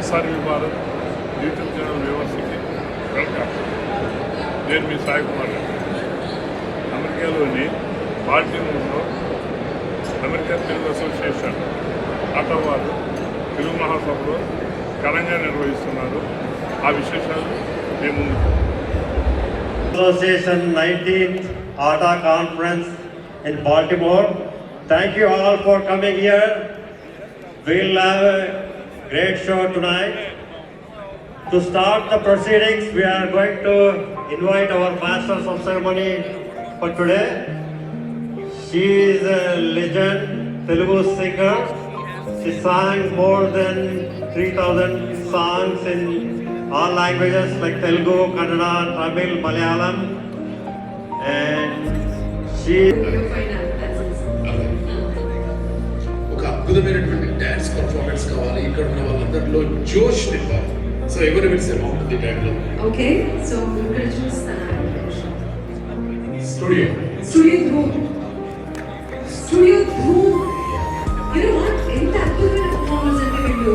SRV Bharat YouTube channel వ్యూవర్స్కి welcome. నేను మీ సాయి కుమార్. అమెరికాలోని బాల్టిమోర్లో అమెరికా తెలుగు అసోసియేషన్ ఆటవారు తెలుగు మహాసభలో ఘనంగా నిర్వహిస్తున్నారు. ఆ విశేషాలు మేము Association 19th ATA Conference in Baltimore. Thank you all for coming here. We'll have a great show tonight. To start the proceedings, we are going to invite our Masters of Ceremony for today. She is a legend Telugu singer. She sang more than 3,000 songs in all languages like Telugu, Kannada, Tamil, Malayalam, and she. ఒక అద్భుతమైనటువంటి dance performance కావాలి. ఇక్కడ ఉన్న వాళ్ళందరిలో జోష్ నింపాలి. So ఎవరు విడిసే బాగుంటుంది ఈ టైంలో. ఓకే, సో ఇక్కడ చూస్తాను studio Dhoom. You know what? ఎంత అద్భుతమైన పర్ఫార్మెన్స్ అంటే వీళ్ళు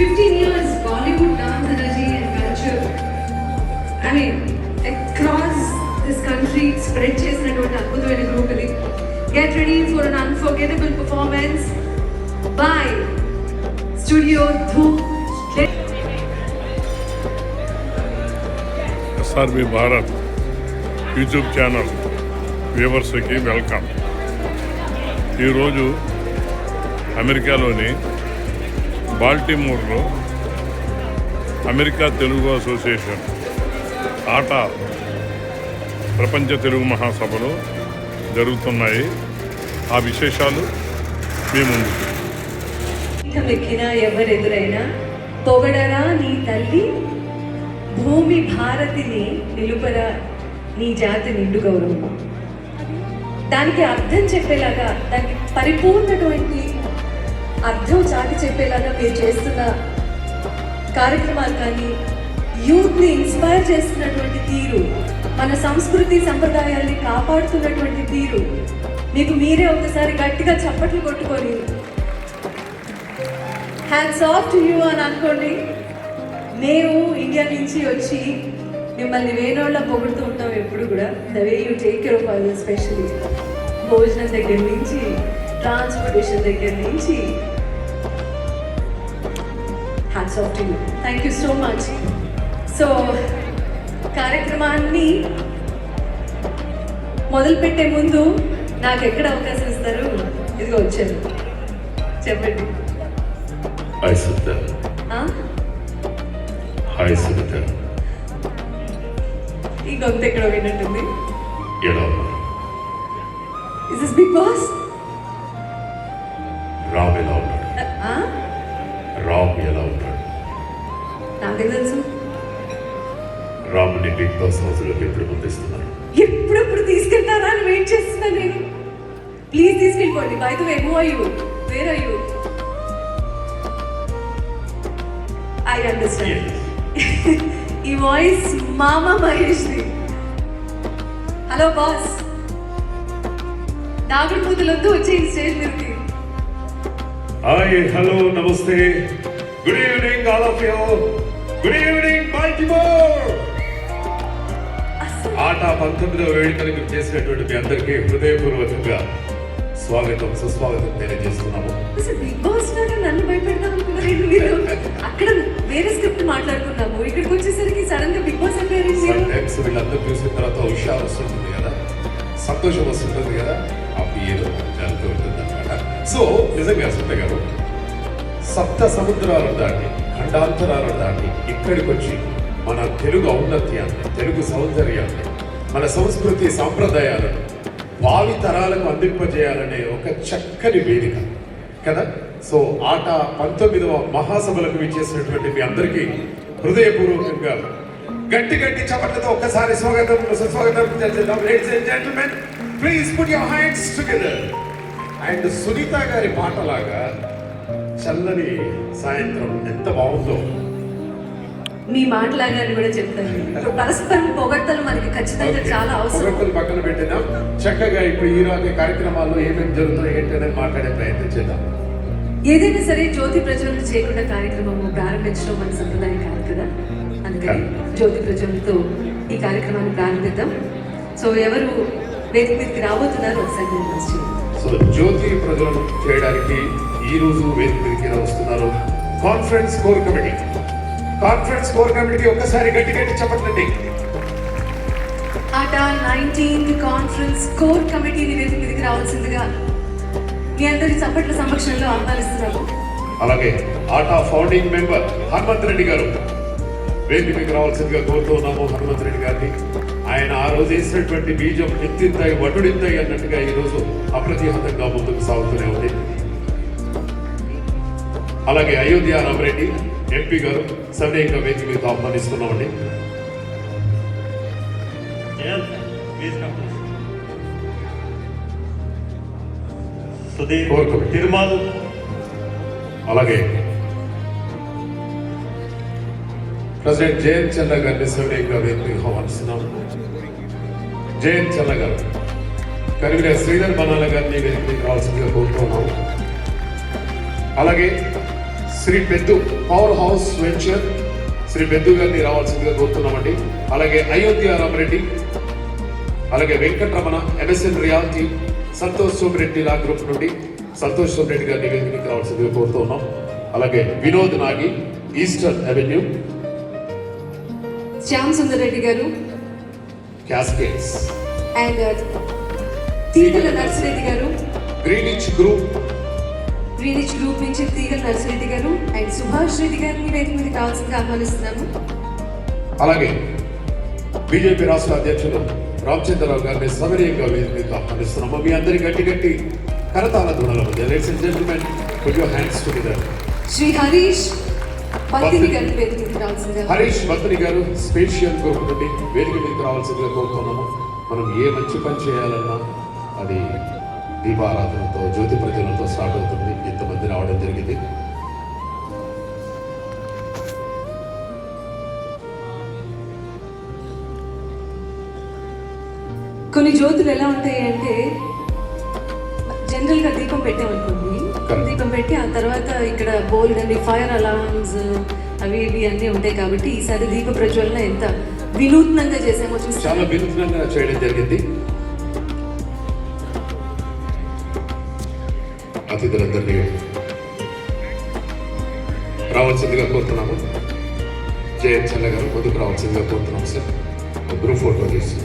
15 years Bollywood dance energy and culture. I mean, across this country spread చేసినటువంటి అద్భుతమైన గ్రూప్ ఇది. Get ready for an unforgettable performance by Studio Dhoom. SRV Bharat YouTube channel వ్యూవర్స్కి welcome. ఈరోజు అమెరికాలోని బాల్టిమోర్లో అమెరికా తెలుగు అసోసియేషన్ ఆటా ప్రపంచ తెలుగు మహాసభలు జరుగుతున్నాయి. ఆ విశేషాలు మీ ముందు. ఎక్కినా ఎవరెదురైనా పొగడరా నీ తల్లి భూమి భారతిని నిలుపరా నీ జాతి నిండు గౌరవం. దానికి అర్థం చెప్పేలాగా, దానికి పరిపూర్ణటువంటి అర్థం చాటి చెప్పేలాగా మీరు చేస్తున్న కార్యక్రమాలు కానీ, యూత్ని ఇన్స్పైర్ చేస్తున్నటువంటి తీరు, మన సంస్కృతి సంప్రదాయాల్ని కాపాడుతున్నటువంటి తీరు, మీకు మీరే ఒకసారి గట్టిగా చప్పట్లు కొట్టుకొని హ్యాండ్స్ ఆఫ్ టు యూ అని అనుకోండి. మేము ఇండియా నుంచి వచ్చి మిమ్మల్ని వేణోళ్ళ పొగుడుతూ ఉంటాం ఎప్పుడు కూడా. The way you take care of us, especially భోజనం దగ్గర నుంచి, ట్రాన్స్పోర్టేషన్ దగ్గర నుంచి. Hats off to you. Thank you so much. So కార్యక్రమాన్ని మొదలుపెట్టే ముందు నాకు ఎక్కడ అవకాశం ఇస్తారు? ఇదిగో వచ్చాను, చెప్పండి. హాయ్ సునీత. హాయ్ సునీత. ఈ గొంతు ఎక్కడ విన్నట్టుంది. ఎలా is this Big Boss? Ram ఎలా ఉన్నాడు? రామ్ ఎలా ఉన్నాడు? నాకే తెలుసు. రాముని బిగ్ బాస్ హౌస్లోకి ఎప్పుడు పంపిస్తున్నారు? ఎప్పుడెప్పుడు తీసుకెళ్తారా అని వెయిట్ చేస్తున్నా నేను. ప్లీజ్ తీసుకెళ్ళిపోండి. By the way, who are you? Where are you? I understand. ఈ వాయిస్ మామా మహేష్ది. హలో బాస్, దాగుడు పూతలొద్దు, వచ్చే స్టేజ్ మీదకి. Hi, hello, namaste, good evening all of you. Good evening Baltimore. ATA 19వ వేడుకలకు చేసినటువంటి మీ అందరికీ హృదయపూర్వకంగా స్వాగతం, సుస్వాగతం తెలియజేస్తున్నాము. బిగ్ బాస్ లాగా నన్ను భయపెడతాం అనుకున్నారు మీరు. అక్కడ వేరే స్క్రిప్ట్ మాట్లాడుకున్నాము, ఇక్కడికి వచ్చేసరికి సడన్ గా బిగ్ బాస్ అయిపోయారు. వీళ్ళందరూ చూసిన తర్వాత హుషారు వస్తుంటుంది కదా, సంతోషం వస్తుంటుంది కదా, అప్పుడు ఏదో జరుగుతూ ఉంటుంది అనమాట. సో నిజంగా సుందర గారు, సప్త సముద్రాలను దాటి, ఖండాంతరాలను దాటి ఇక్కడికి వచ్చి మన తెలుగు ఔన్నత్యాన్ని, తెలుగు సౌందర్యాన్ని, మన సంస్కృతి సాంప్రదాయాలను భావి తరాలకు అందింపజేయాలనే ఒక చక్కని వేదిక కదా. సో ఆట 19వ మహాసభలకు విచ్చేసినటువంటి మీ అందరికీ హృదయపూర్వకంగా గట్టి గట్టి చప్పట్లతో ఒక్కసారి స్వాగతం, సుస్వాగతం చేద్దాం. Ladies and gentlemen, please put your hands together. And Sunitha గారి పాటలాగా చల్లని సాయంత్రం ఎంత బాగుందో. మీ మాటలాగా అని కూడా చెప్తాను. ఇప్పుడు పరస్పరం పొగడ్తలు మనకి ఖచ్చితంగా చాలా అవసరం. పొగడ్తలు పక్కన పెట్టినా చక్కగా ఇప్పుడు ఈ రోజు కార్యక్రమాల్లో ఏమేమి జరుగుతున్నాయి ఏంటనేది మాట్లాడే ప్రయత్నం చేద్దాం. ఏదైనా సరే జ్యోతి ప్రజ్వలన చేయకుండా కార్యక్రమము ప్రారంభించడం మన సంప్రదాయం కాదు కదా, అందుకని జ్యోతి ప్రజ్వలనతో ఈ కార్యక్రమాన్ని ప్రారంభిద్దాం. సో ఎవరు వేదిక మీదకి రాబోతున్నారు ఒకసారి నేను అనౌన్స్ చేయండి. సో జ్యోతి ప్రజలను చేయడానికి ఈ రోజు వేదిక మీదకి వస్తున్నారు conference core committee. Conference core కమిటీకి ఒక్కసారి గట్టి గట్టి చెప్పండి. ఆటా 19th కాన్ఫరెన్స్ కోర్ కమిటీని వేదిక మీదకి రావాల్సిందిగా మీ అందరి చప్పట్ల సమక్షంలో ఆహ్వానిస్తున్నాము. అలాగే ఆటా ఫౌండింగ్ మెంబర్ హనుమంత్ రెడ్డి గారు వేదిక మీదకి రావాల్సిందిగా కోరుతూ ఉన్నాము. హనుమంత్ రెడ్డి గారిని ఆయన ఆ రోజు వేసినటువంటి బీజం ఎత్తింతాయి వటుడింతాయి అన్నట్టుగా ఈ రోజు అప్రతిహతంగా ముందుకు సాగుతూనే ఉంది. అలాగే అయోధ్య రామరెడ్డి ఎంపీ గారు సవినయంగా వేదిక మీద ఆహ్వానిస్తున్నామండి. సుధీర్ తిరుమల్, అలాగే ప్రెసిడెంట్ జయంత్ చంద్ర గారిని సవినయంగా వేదిక మీద ఆహ్వానిస్తున్నాం. జయంత్ చంద్ర గారు కన్వీనర్ శ్రీధర్ బనాల గారిని వేదిక మీద రావాల్సిందిగా కోరుతున్నాం. అలాగే Shri Peddu power house venture Shri Peddu గారిని రావాల్సిందిగా కోరుతున్నామండి. అలాగే అయోధ్య రామరెడ్డి, అలాగే Venkataramana MSN realty, Santosh Somireddy law group నుండి సంతోష్ సోమిరెడ్డి గారిని వేదికకి రావాల్సిందిగా కోరుతూ ఉన్నాం. అలాగే వినోద్ నాగి ఈస్టర్న్ అవెన్యూ, శ్యామ్ సుందర్ రెడ్డి గారు క్యాస్కేడ్స్ అండ్ తీగల నర్సిరెడ్డి గారు, గ్రీనిచ్ గ్రూప్, గ్రీనిచ్ గ్రూప్ నుంచి తీగల నర్సిరెడ్డి గారు అండ్ సుభాష్ రెడ్డి గారిని వేదిక మీదకి రావాల్సిందిగా ఆహ్వానిస్తున్నాము. అలాగే బీజేపీ రాష్ట్ర అధ్యక్షులు రామచంద్రరావు గారిని సవినయంగా వేదిక మీద ఆహ్వానిస్తున్నాము. మీ అందరి గట్టి గట్టి కరతాళ ధ్వనుల మధ్య ladies and gentlemen put your hands together. Shri Harish Battini గారిని వేదిక మీదకి రావాల్సిందిగా. హరీష్ బత్తిని గారు స్పేషియల్ గ్రూప్ నుండి వేదిక మీదకి రావాల్సిందిగా కోరుతున్నాము. మనం ఏ మంచి పని చేయాలన్నా అది దీపారాధనతో జ్యోతి ప్రజలతో స్టార్ట్ అవుతుంది. ఇంతమంది రావడం జరిగింది. కొన్ని జ్యోతులు ఎలా ఉంటాయి అంటే జనరల్గా దీపం పెట్టామనుకోండి, దీపం పెట్టి ఆ తర్వాత ఇక్కడ బోల్డ్ అన్ని ఫైర్ అలార్మ్స్ అవి ఇవి అన్నీ ఉంటాయి. కాబట్టి ఈసారి దీప ప్రజ్వలన ఎంత వినూత్నంగా చేసామో చూసి చాలా వినూత్నంగా చేయడం జరిగింది. అతిథులందరినీ రావాల్సిందిగా కోరుతున్నాము. జయంత్ చల్ల గారు ముందుకు రావాల్సిందిగా కోరుతున్నాం సార్. గ్రూప్ ఫోటో తీసి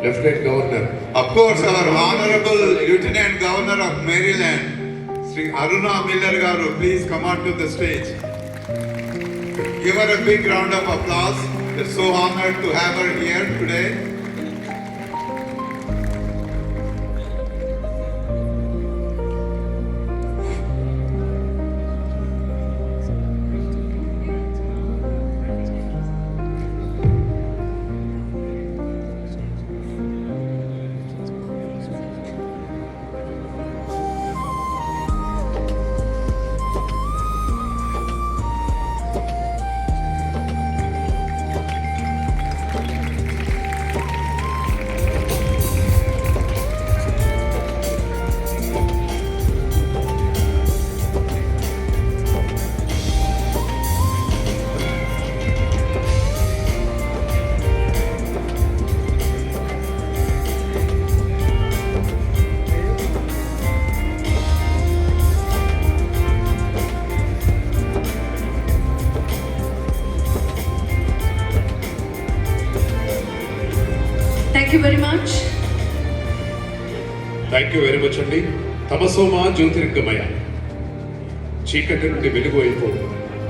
Lieutenant Governor. Of course, our Honorable Lieutenant Governor of Maryland, Sri Aruna Miller Garu, please come out to the stage. Give her a big round of applause. We're so honored to have her here today. Thank you very much. Thank you very much అండి. తమసోమ జ్యోతిర్గమయ, చీకటి నుండి వెలుగు వైపు,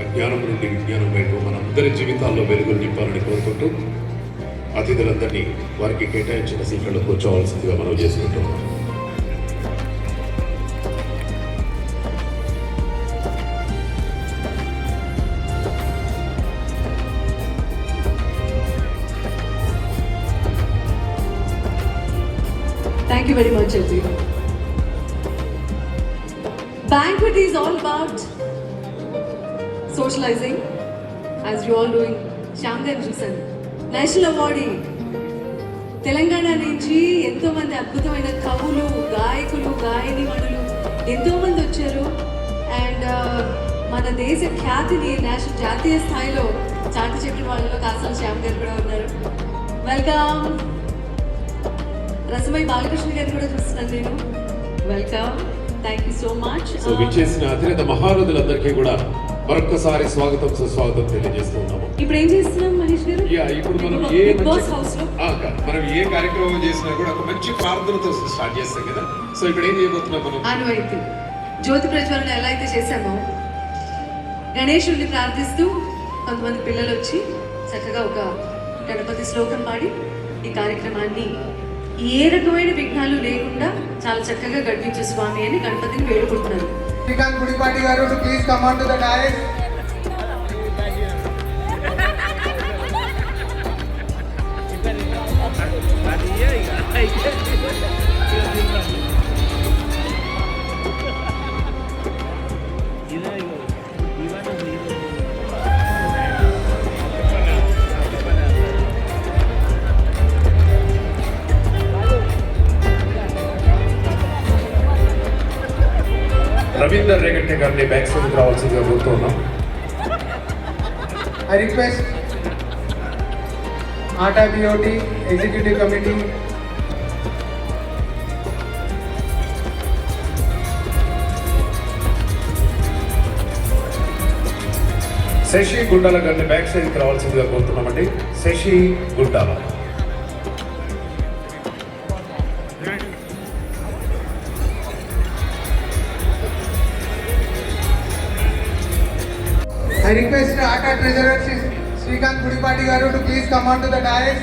అజ్ఞానం నుండి విజ్ఞానం వైపు మనందరి జీవితాల్లో వెలుగులు నింపాలని కోరుకుంటూ అతిథులందరినీ వారికి కేటాయించిన సీట్లలో కూర్చోవలసిందిగా మనం చేసుకుంటున్నాం. Thank you very much, everyone. Banquet is all about socializing, as you all doing. Shyam garu chusaru. National Awardee. Telangana నుంచి ఎంతో మంది అద్భుతమైన కవులు, గాయకులు, గాయని మణులు ఎంతో మంది వచ్చారు. అండ్ మన దేశ ఖ్యాతిని జాతీయ స్థాయిలో చాటి చెప్పిన వాళ్ళలో కాసాల శ్యామ్ గారు కూడా ఉన్నారు. వెల్కమ్. రసమై బాలకృష్ణ గారు కూడా చూస్తున్నాను నేను. Welcome. Thank you so much. So విచ్చేసిన అతిరథ మహారథులందరికీ కూడా మరొక్కసారి స్వాగతం సుస్వాగతం తెలియజేస్తూ ఉన్నాము. ఇప్పుడు ఏం చేస్తున్నాం మహేష్ గారు? ఇప్పుడు మనం బిగ్ బాస్ హౌస్ లో మనం ఏ కార్యక్రమం చేసినా కూడా ఒక మంచి ప్రార్థనతో స్టార్ట్ చేస్తాం కదా. సో ఇప్పుడు ఏం చేయబోతున్నాం మనం? ఆనవాయితీ జ్యోతి ప్రజ్వలన ఎలా అయితే చేశామో గణేశుడిని ప్రార్థిస్తూ కొంతమంది పిల్లలు వచ్చి చక్కగా ఒక గణపతి శ్లోకం పాడి ఈ కార్యక్రమాన్ని ఏ రకమైన విఘ్నాలు లేకుండా చాలా చక్కగా గడిపించే స్వామి అని గణపతిని వేడుకుంటున్నారు. శ్రీకాంత్ గుడిపాటి గారు to please come on to the dais. Ravinder Regante గారిని బ్యాక్ సైడ్ రావాల్సిందిగా కోరుతున్నాం. I request Aata BOT Executive Committee Shashi Gundala గారిని బ్యాక్ సైడ్కి రావాల్సిందిగా కోరుతున్నామండి. Shashi Gundala. I request Aata Treasurer Srikanth Gudipati garu to please come on to the dais.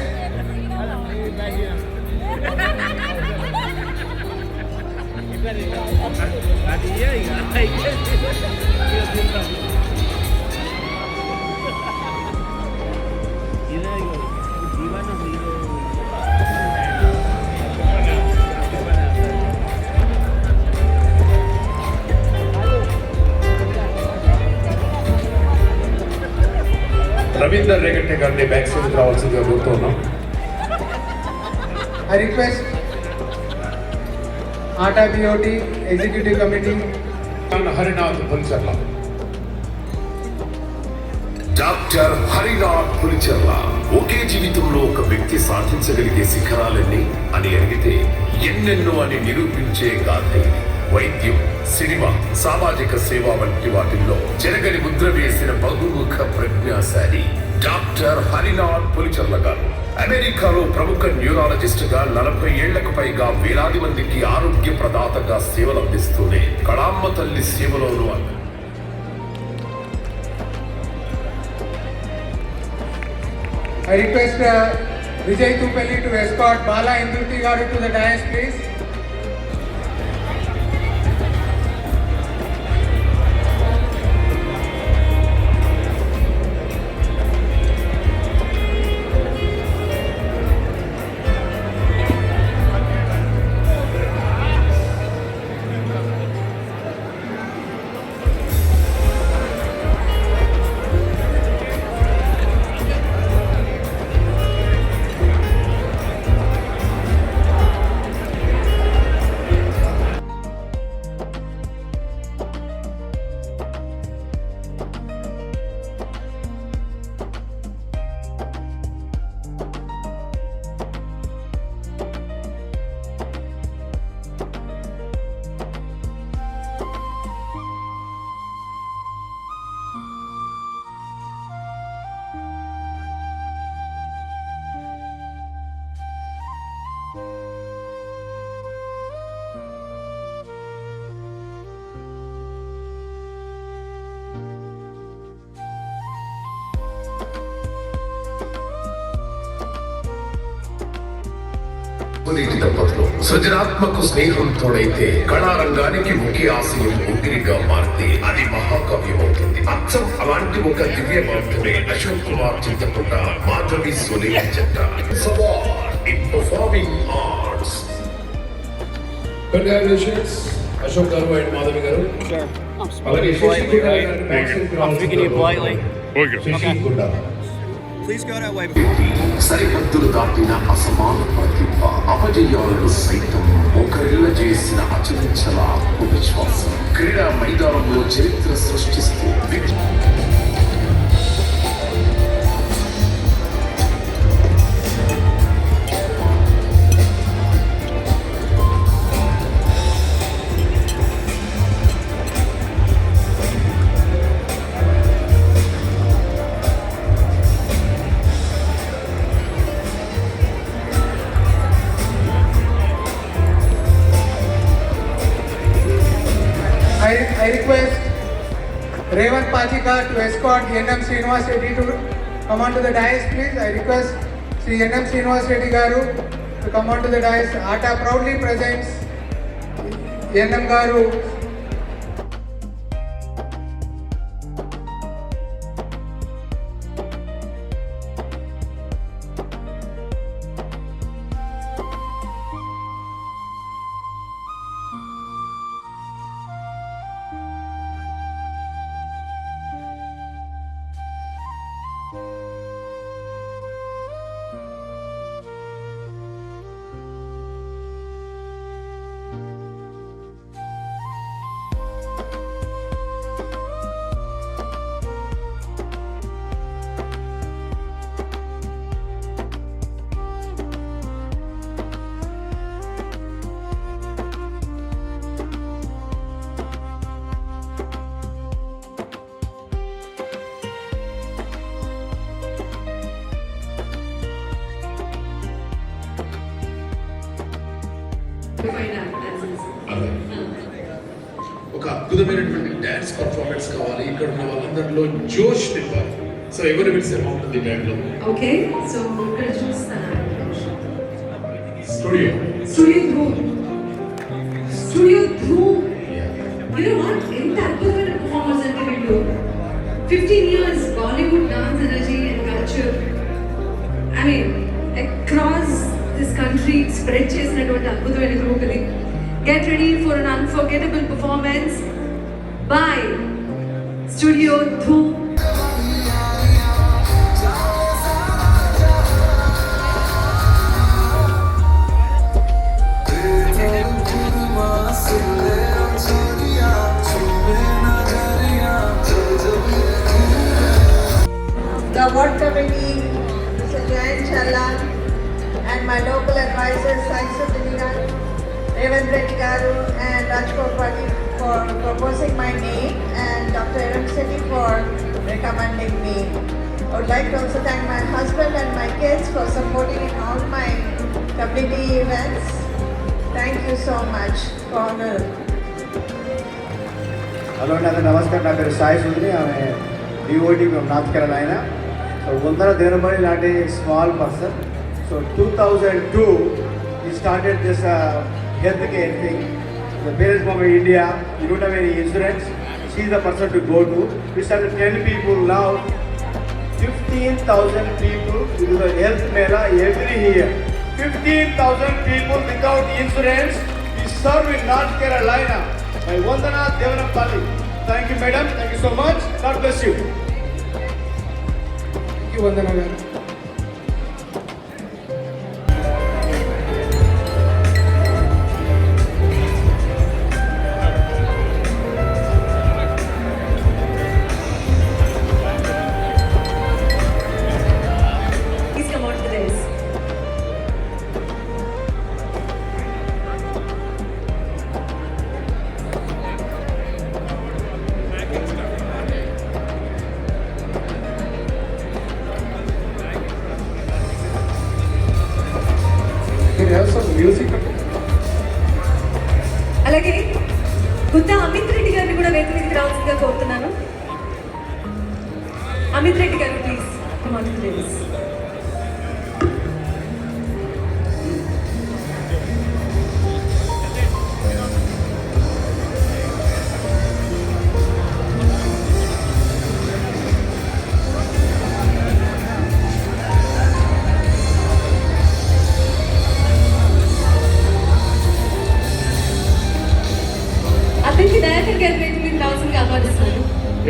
Ravinder Regante గారిని బ్యాక్ సైడ్ రావాల్సిందిగా కోరుతున్నాం. I request Aata BOT Executive Committee Harinath Pulicharla. Doctor Harinath Pulicherla ఒకే జీవితంలో ఒక వ్యక్తి సాధించగలిగే శిఖరాలన్నీ అని అడిగితే ఎన్నెన్నో అని నిరూపించే గాథ ఇది. వైద్యం, సినిమా, సామాజిక సేవ వంటి వాటిల్లో జరగని ముద్ర వేసిన బహుముఖ ప్రజ్ఞాశాలి డాక్టర్ హరినాథ్ పులిచెర్ల గారు అమెరికాలో ప్రముఖ న్యూరాలజిస్ట్ గా 40 ఏళ్లకు పైగా వేలాది మందికి ఆరోగ్య ప్రదాతగా సేవలు అందిస్తూనే కళామ్మ తల్లి సేవలోనూ అన్నారు. I request Vijay Tupelli to escort Bala Indruti garu to the dais, please. నీటి దంపతులు సృజనాత్మక స్నేహం తోడైతే కళారంగానికి ముఖ్య ఆశయం ఊపిరిగా మారితే అది మహాకావ్యం అవుతుంది. అచ్చం అలాంటి ఒక దివ్య బాధ్యమే అశోక్ కుమార్ చింతకుంట మాధవి సోలే జంట సవార్ in performing arts. Congratulations Ashok గారు అండ్ మాధవి గారు. అలాగే శశి గుండా గారు I'm speaking to you politely. Okay. Sashi Gunda Please go that way. సరిహద్దులు దాటిన అసమాన ప్రతిభ అపజయాలను సైతం ఒకరిల్ల చేసిన అచలించల ఆత్మవిశ్వాసం క్రీడా మైదానంలో చరిత్ర సృష్టిస్తూ I request Revant Pachika to escort NM Srinivas Reddy to come onto the dais, please. I request Sri NM Srinivas Reddy Garu to come onto the dais. ATA proudly presents NM Garu. అలాగే ఒక అద్భుతమైనటువంటి dance performance కావాలి. ఇక్కడ ఉన్న వాళ్ళందరిలో జోష్ నింపాలి. So ఎవరు పిలిస్తే బాగుంటుంది బ్యాండ్ లో? ఓకే సో ఇక్కడ చూస్తాను. Studio Dhoom. You know what? ఎంత అద్భుతమైన పర్ఫార్మర్స్ అంటే వీళ్ళు 15 years Bollywood dance energy and culture. I mean, across this country spread చేసినటువంటి అద్భుతమైన గ్రూప్ ఇది. Get ready for an unforgettable performance by Studio Dhoom. The award committee, Mr. Jayan Challan, and my local advisors, Saisu Dinigan, Revant Reddy Garu, and Rajkot Pati for proposing my name, and Dr. Arun Sethi for recommending me. I would like to also thank my husband and my kids for supporting in all my community events. Thank you so much for honor. Hello నాకు నమస్కారం. నా పేరు సాయి సుందరి. ఆమె DOT from north కెరళైనా. So వందన దేవరమణి లాంటి small person. So 2002 he started this healthcare thing. The parents from India, you don't have any insurance. She is the person to go to. We started 10 people, now 15,000 people. We do the health mela every year. 15,000 people without insurance. We serve in North Carolina by Vandana Devanapalli. Thank you, madam. Thank you so much. God bless you. Thank you, Vandana Garu. Please come on to this. Can you have some music? అలాగే గుత్తా అమిత్ రెడ్డి గారిని కూడా వేదిక మీదకి రావాల్సిందిగా కోరుతున్నాను. అమిత్ రెడ్డి గారు please come on to this.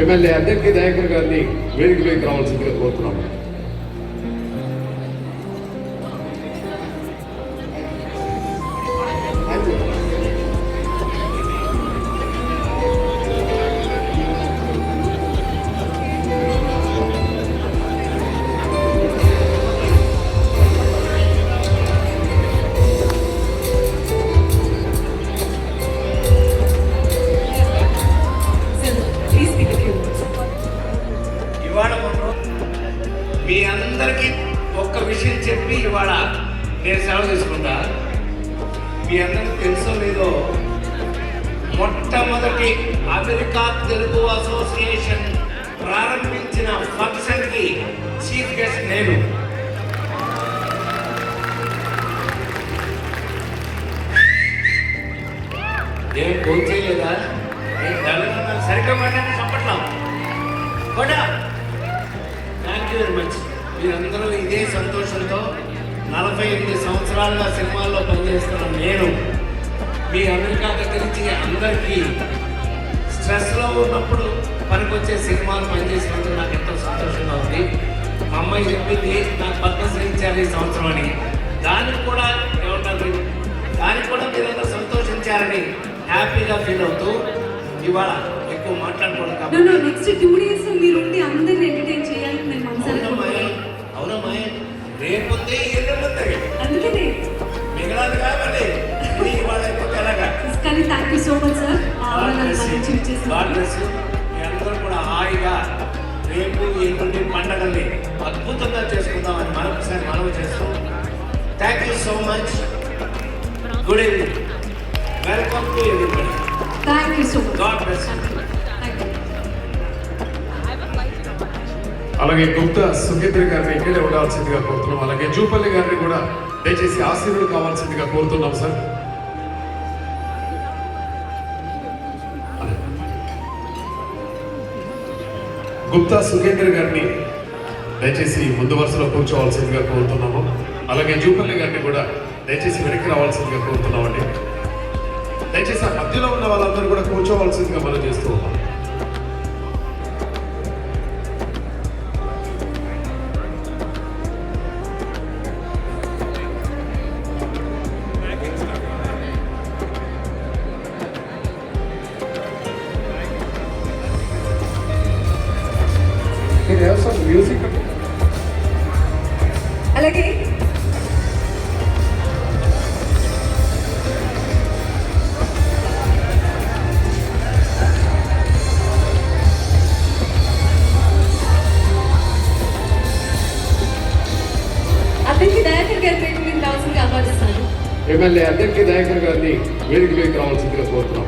MLA అద్దెకి దయాకర్ గారిని వేదికలోకి రావాల్సిందిగా కోరుతున్నాము. Sir, please speak a few words. ఇవాళ మీ అందరికీ ఒక్క విషయం చెప్పి ఇవాళ నేను సెలవు తీసుకుంటా. మీ అందరికీ తెలుసో లేదో, మొట్టమొదటి అమెరికా తెలుగు అసోసియేషన్ ప్రారంభించిన ఫంక్షన్కి చీఫ్ గెస్ట్ నేను. ఏం ఫోన్ చేయలేదా? సరిగ్గా మాట్లాడి చెప్పట్లా కూడా. Thank you very much. మీరందరూ ఇదే సంతోషంతో 48 సంవత్సరాలుగా సినిమాల్లో పనిచేస్తున్న నేను మీ అమెరికా దగ్గర నుంచి అందరికీ స్ట్రెస్లో ఉన్నప్పుడు పనికొచ్చే సినిమాలు పనిచేసినందుకు నాకు ఎంతో సంతోషంగా ఉంది. మా అమ్మాయి చెప్పింది నాకు పద్మశ్రీ ఇచ్చారు ఈ సంవత్సరం అని. దానికి కూడా ఏమంటారు, దానికి కూడా మీరందరూ సంతోషించారని హ్యాపీగా ఫీల్ అవుతూ ఇవాళ ఎక్కువ మాట్లాడుకోవడం No, కాబట్టి. no, next 2 days మీరు ఉండి అందరిని ఎంటర్టైన్ చేయాలని నేను మనసారి అవునమ్మాయి, రేపొద్దే ఎల్లుండే అందుకనే. మిగలాది కాబట్టి ఇది ఇవాళ అయిపోతే ఎలాగా? కానీ thank you so much sir. God bless you. మీ అందరూ కూడా హాయిగా రేపు ఎల్లుండి పండగల్ని అద్భుతంగా చేసుకుందామని మరొకసారి మనవి చేస్తూ thank you so much. Good evening. Welcome to everybody. Thank you so much. God bless you. అలాగే గుప్తా సుగేంద్ర గారిని ఇక్కడే ఉండాల్సిందిగా కోరుతున్నాం. అలాగే జూపల్లి గారిని కూడా దయచేసి ఆశీర్వాదం కావాల్సిందిగా కోరుతున్నాం సార్. గుప్తా సుగేంద్ర గారిని దయచేసి ముందు వరుసలో కూర్చోవలసిందిగా కోరుతున్నాము. అలాగే జూపల్లి గారిని కూడా దయచేసి వెనక్కి రావాల్సిందిగా కోరుతున్నామండి. దయచేసి ఆ మధ్యలో ఉన్న వాళ్ళందరూ కూడా కూర్చోవలసిందిగా మనం చేస్తూ ఉన్నాం. మ్యూజిక్ అలాగే అతనికి దయాకర్ గారి పేరు మీద రావాల్సిందిగా ఆహ్వానిస్తాను. ఎమ్మెల్యే అద్దెకి దయాకర్ గారిని వేదికలోకి రావాల్సిందిగా కోరుతున్నాం.